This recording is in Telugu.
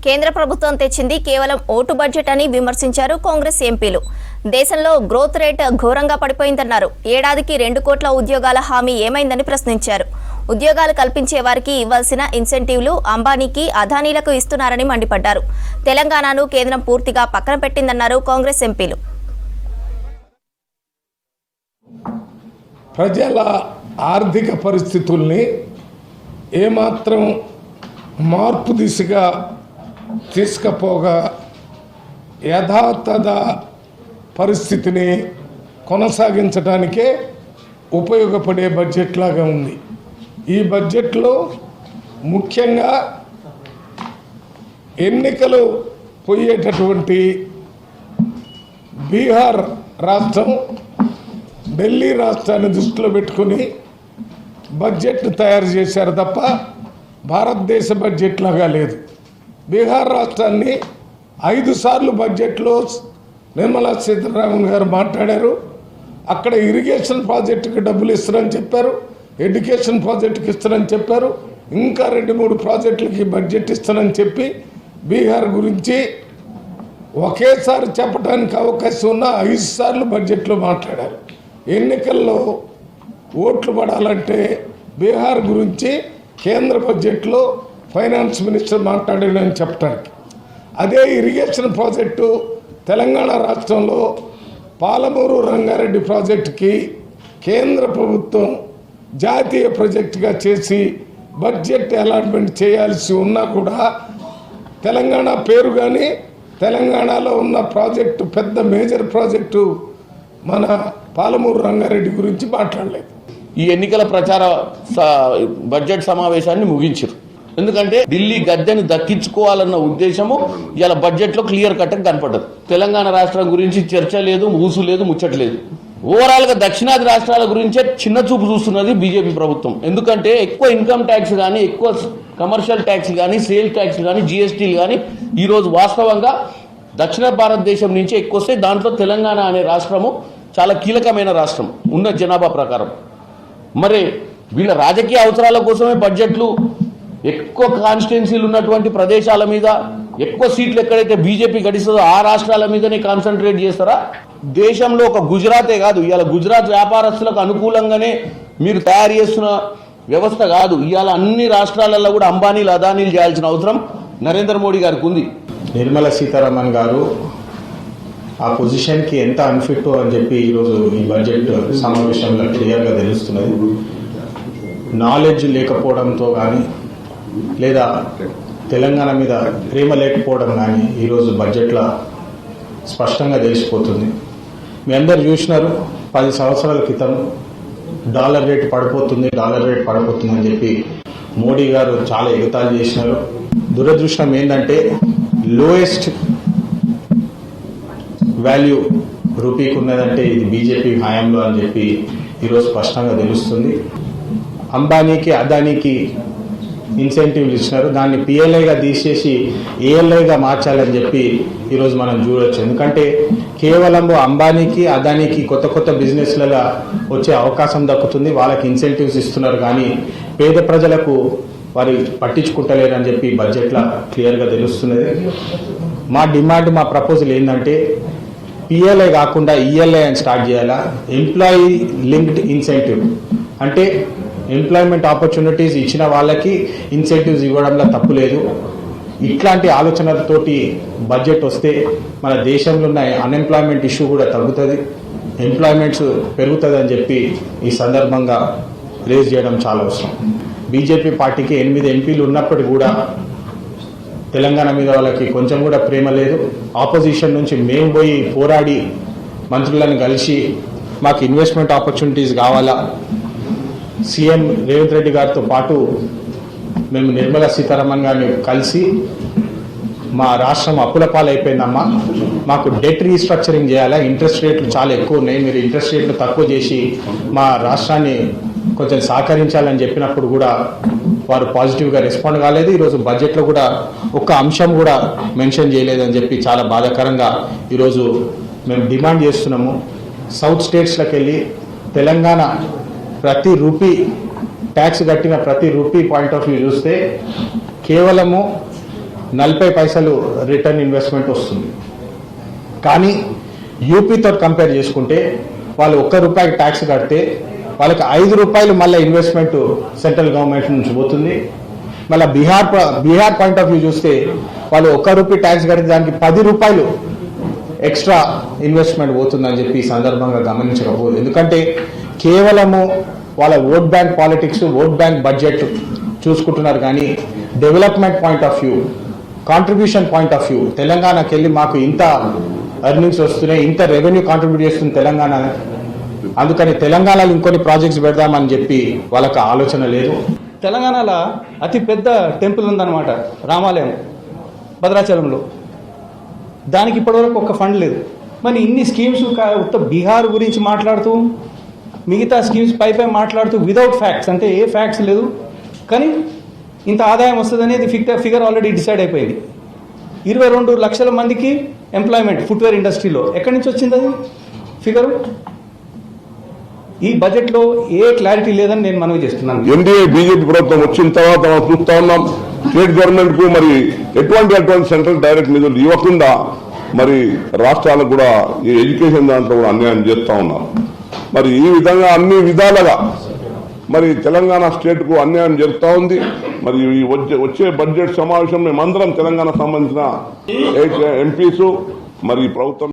కేంద్ర ప్రభుత్వం తెచ్చింది కేవలం ఓటు బడ్జెట్ అని విమర్శించారు కాంగ్రెస్ ఎంపీలు. దేశంలో గ్రోత్ రేట్ ఘోరంగా పడిపోయిందన్నారు. ఏడాదికి 2 కోట్ల ఉద్యోగాల హామీ ఏమైందని ప్రశ్నించారు. ఉద్యోగాలు కల్పించే వారికి ఇవ్వాల్సిన ఇన్సెంటివ్లు అంబానీకి, అదానీలకు ఇస్తున్నారని మండిపడ్డారు. తెలంగాణను కేంద్రం పూర్తిగా పక్కన పెట్టిందన్నారు కాంగ్రెస్ ఎంపీలు. ప్రజల ఆర్థిక పరిస్థితుల్ని ఏమాత్రం మార్పు దిశగా తీసుకుపోగా యథాతథ పరిస్థితిని కొనసాగించడానికే ఉపయోగపడే బడ్జెట్ లాగా ఉంది. ఈ బడ్జెట్లో ముఖ్యంగా ఎన్నికలు పోయేటటువంటి బీహార్ రాష్ట్రం, ఢిల్లీ రాష్ట్రాన్ని దృష్టిలో పెట్టుకుని బడ్జెట్ తయారు చేశారు తప్ప భారతదేశ బడ్జెట్ లాగా లేదు. బీహార్ రాష్ట్రాన్ని 5 సార్లు బడ్జెట్లో నిర్మలా సీతారామన్ గారు మాట్లాడారు. అక్కడ ఇరిగేషన్ ప్రాజెక్టుకి డబ్బులు ఇస్తారని చెప్పారు, ఎడ్యుకేషన్ ప్రాజెక్టుకి ఇస్తారని చెప్పారు, ఇంకా 2-3 ప్రాజెక్టులకి బడ్జెట్ ఇస్తారని చెప్పి బీహార్ గురించి ఒకేసారి చెప్పడానికి అవకాశం ఉన్న 5 సార్లు బడ్జెట్లో మాట్లాడారు. ఎన్నికల్లో ఓట్లు పడాలంటే బీహార్ గురించి కేంద్ర బడ్జెట్లో ఫైనాన్స్ మినిస్టర్ మాట్లాడాడని చెప్పడానికి. అదే ఇరిగేషన్ ప్రాజెక్టు తెలంగాణ రాష్ట్రంలో పాలమూరు రంగారెడ్డి ప్రాజెక్టుకి కేంద్ర ప్రభుత్వం జాతీయ ప్రాజెక్టుగా చేసి బడ్జెట్ అలాట్మెంట్ చేయాల్సి ఉన్నా కూడా తెలంగాణ పేరు కానీ తెలంగాణలో ఉన్న ప్రాజెక్టు, పెద్ద మేజర్ ప్రాజెక్టు మన పాలమూరు రంగారెడ్డి గురించి మాట్లాడలేదు. ఈ ఎన్నికల ప్రచార బడ్జెట్ సమావేశాన్ని ముగించారు. ఎందుకంటే ఢిల్లీ గద్దెని దక్కించుకోవాలన్న ఉద్దేశము ఇలా బడ్జెట్లో క్లియర్ కట్ కనపడదు. తెలంగాణ రాష్ట్రం గురించి చర్చ లేదు, ఊసు లేదు, ముచ్చట్లేదు. ఓవరాల్గా దక్షిణాది రాష్ట్రాల గురించే చిన్న చూపు చూస్తున్నది బీజేపీ ప్రభుత్వం. ఎందుకంటే ఎక్కువ ఇన్కమ్ ట్యాక్స్ కానీ, ఎక్కువ కమర్షియల్ ట్యాక్స్ కానీ, సేల్ ట్యాక్స్ కానీ, జీఎస్టీలు కానీ ఈరోజు వాస్తవంగా దక్షిణ భారతదేశం నుంచి ఎక్కువ వస్తాయి. దాంట్లో తెలంగాణ అనే రాష్ట్రము చాలా కీలకమైన రాష్ట్రం ఉన్న జనాభా ప్రకారం. మరి వీళ్ళ రాజకీయ అవసరాల కోసమే బడ్జెట్లు ఎక్కువ కాన్స్టిట్యున్సీలు ఉన్నటువంటి ప్రదేశాల మీద, ఎక్కువ సీట్లు ఎక్కడైతే బీజేపీ గడిస్తుందో ఆ రాష్ట్రాల మీదనే కాన్సన్ట్రేట్ చేస్తారా? దేశంలో ఒక గుజరాతే కాదు, ఇవాళ గుజరాత్ వ్యాపారస్తులకు అనుకూలంగానే మీరు తయారు చేస్తున్న వ్యవస్థ కాదు. ఇవాళ అన్ని రాష్ట్రాలలో కూడా అంబానీలు, అదానీలు చేయాల్సిన అవసరం నరేంద్ర మోడీ గారికి ఉంది. నిర్మలా సీతారామన్ గారు ఆ పొజిషన్కి ఎంత అన్ఫిట్ అని చెప్పి ఈరోజు ఈ బడ్జెట్ సమావేశంలో క్లియర్గా తెలుస్తున్నది. నాలెడ్జ్ లేకపోవడంతో కానీ, లేదా తెలంగాణ మీద ప్రేమ లేకపోవడం కానీ ఈరోజు బడ్జెట్లో స్పష్టంగా తెలిసిపోతుంది. మీ అందరు చూసినారు, 10 సంవత్సరాల క్రితం డాలర్ రేటు పడిపోతుంది అని చెప్పి మోడీ గారు చాలా ఎగతాళి చేసినారు. దురదృష్టం ఏంటంటే లోయెస్ట్ వాల్యూ రూపీకి ఉన్నదంటే ఇది బీజేపీ హయాంలో అని చెప్పి ఈరోజు స్పష్టంగా తెలుస్తుంది. అంబానీకి, అదానీకి ఇన్సెంటివ్లు ఇచ్చినారు, దాన్ని పిఎల్ఐగా తీసేసి ఏఎల్ఐగా మార్చాలని చెప్పి ఈరోజు మనం చూడవచ్చు. ఎందుకంటే కేవలం అంబానీకి, అదానీకి కొత్త బిజినెస్లలో వచ్చే అవకాశం దక్కుతుంది, వాళ్ళకి ఇన్సెంటివ్స్ ఇస్తున్నారు, కానీ పేద ప్రజలకు వారు పట్టించుకుంటలేరని చెప్పి బడ్జెట్లో క్లియర్గా తెలుస్తున్నది. మా డిమాండ్, మా ప్రపోజల్ ఏంటంటే పిఎల్ఐ కాకుండా ఈఎల్ఐ అని స్టార్ట్ చేయాలా. ఎంప్లాయీ లింక్డ్ ఇన్సెంటివ్ అంటే ఎంప్లాయ్మెంట్ ఆపర్చునిటీస్ ఇచ్చిన వాళ్ళకి ఇన్సెంటివ్స్ ఇవ్వడంలో తప్పు లేదు. ఇట్లాంటి ఆలోచనలతోటి బడ్జెట్ వస్తే మన దేశంలో ఉన్న అన్ఎంప్లాయ్మెంట్ ఇష్యూ కూడా తగ్గుతుంది, ఎంప్లాయ్మెంట్స్ పెరుగుతుంది అని చెప్పి ఈ సందర్భంగా రేజ్ చేయడం చాలా అవసరం. బీజేపీ పార్టీకి 8 ఎంపీలు ఉన్నప్పటికీ కూడా తెలంగాణ మీద వాళ్ళకి కొంచెం కూడా ప్రేమ లేదు. ఆపోజిషన్ నుంచి మేము పోయి పోరాడి మంత్రులను కలిసి మాకు ఇన్వెస్ట్మెంట్ ఆపర్చునిటీస్ కావాలా, సీఎం రేవంత్ రెడ్డి గారితో పాటు మేము నిర్మలా సీతారామన్ గారిని కలిసి మా రాష్ట్రం అప్పుల పాలైపోయిందమ్మా, మాకు డెట్ రీస్ట్రక్చరింగ్ చేయాలా, ఇంట్రెస్ట్ రేట్లు చాలా ఎక్కువ ఉన్నాయి, మీరు ఇంట్రెస్ట్ రేట్లు తక్కువ చేసి మా రాష్ట్రాన్ని కొంచెం సహకరించాలని చెప్పినప్పుడు కూడా వారు పాజిటివ్గా రెస్పాండ్ కాలేదు. ఈరోజు బడ్జెట్లో కూడా ఒక్క అంశం కూడా మెన్షన్ చేయలేదని చెప్పి చాలా బాధాకరంగా ఈరోజు మేము డిమాండ్ చేస్తున్నాము. సౌత్ స్టేట్స్లోకి వెళ్ళి తెలంగాణ ప్రతి రూపీ ట్యాక్స్ కట్టిన ప్రతి రూపీ పాయింట్ ఆఫ్ వ్యూ చూస్తే కేవలము 40 పైసలు రిటర్న్ ఇన్వెస్ట్మెంట్ వస్తుంది. కానీ యూపీతో కంపేర్ చేసుకుంటే వాళ్ళు ₹1 ట్యాక్స్ కడితే వాళ్ళకి ₹5 మళ్ళీ ఇన్వెస్ట్మెంట్ సెంట్రల్ గవర్నమెంట్ నుంచి పోతుంది. మళ్ళీ బీహార్ పాయింట్ ఆఫ్ వ్యూ చూస్తే వాళ్ళు ₹1 ట్యాక్స్ కడితే దానికి ₹10 ఎక్స్ట్రా ఇన్వెస్ట్మెంట్ పోతుందని చెప్పి ఈ సందర్భంగా గమనించకపోదు. ఎందుకంటే కేవలము వాళ్ళ vote bank politics, vote bank budget చూసుకుంటున్నారు. కానీ development point of view, contribution point of view, తెలంగాణకి వెళ్ళి మాకు ఇంత ఎర్నింగ్స్ వస్తున్నాయి, ఇంత రెవెన్యూ కాంట్రిబ్యూట్ చేస్తుంది తెలంగాణ, అందుకని తెలంగాణలో ఇంకొన్ని ప్రాజెక్ట్స్ పెడదామని చెప్పి వాళ్ళకి ఆలోచన లేదు. తెలంగాణలో అతి పెద్ద టెంపుల్ ఉందన్నమాట, రామాలయం భద్రాచలంలో. దానికి ఇప్పటివరకు ఒక్క ఫండ్ లేదు. మరి ఇన్ని స్కీమ్స్ ఉత్త బీహార్ గురించి మాట్లాడుతూ, మిగతా స్కీమ్స్ పై మాట్లాడుతూ వితౌట్ ఫ్యాక్ట్స్, అంటే ఏ ఫ్యాక్ట్స్ లేదు. కానీ ఇంత ఆదాయం వస్తుంది అనేది ఫిగర్ ఆల్రెడీ డిసైడ్ అయిపోయింది. 22 లక్షల మందికి ఎంప్లాయ్మెంట్ ఫుట్వేర్ ఇండస్ట్రీలో. ఎక్కడి నుంచి వచ్చింది అది ఫిగరు? ఈ బడ్జెట్లో ఏ క్లారిటీ లేదని నేను మనవి చేస్తున్నాను. ఎన్డీఏ బీజేపీ ప్రభుత్వం వచ్చిన తర్వాత మనం చూస్తా ఉన్నాం, స్టేట్ గవర్నమెంట్ కు మరి ఎటువంటి సెంట్రల్ డైరెక్ట్ నిధులు ఇవ్వకుండా మరి రాష్ట్రాలకు కూడా ఈ ఎడ్యుకేషన్ దాంట్లో కూడా అన్యాయం చేస్తా ఉన్నాం. మరి ఈ విధంగా అన్ని విధాలుగా మరి తెలంగాణ స్టేట్ కు అన్యాయం జరుగుతూ ఉంది. మరి ఈ వచ్చే బడ్జెట్ సమావేశం మేమందరం తెలంగాణ సంబంధించిన ఎంపీస్ మరి ప్రభుత్వం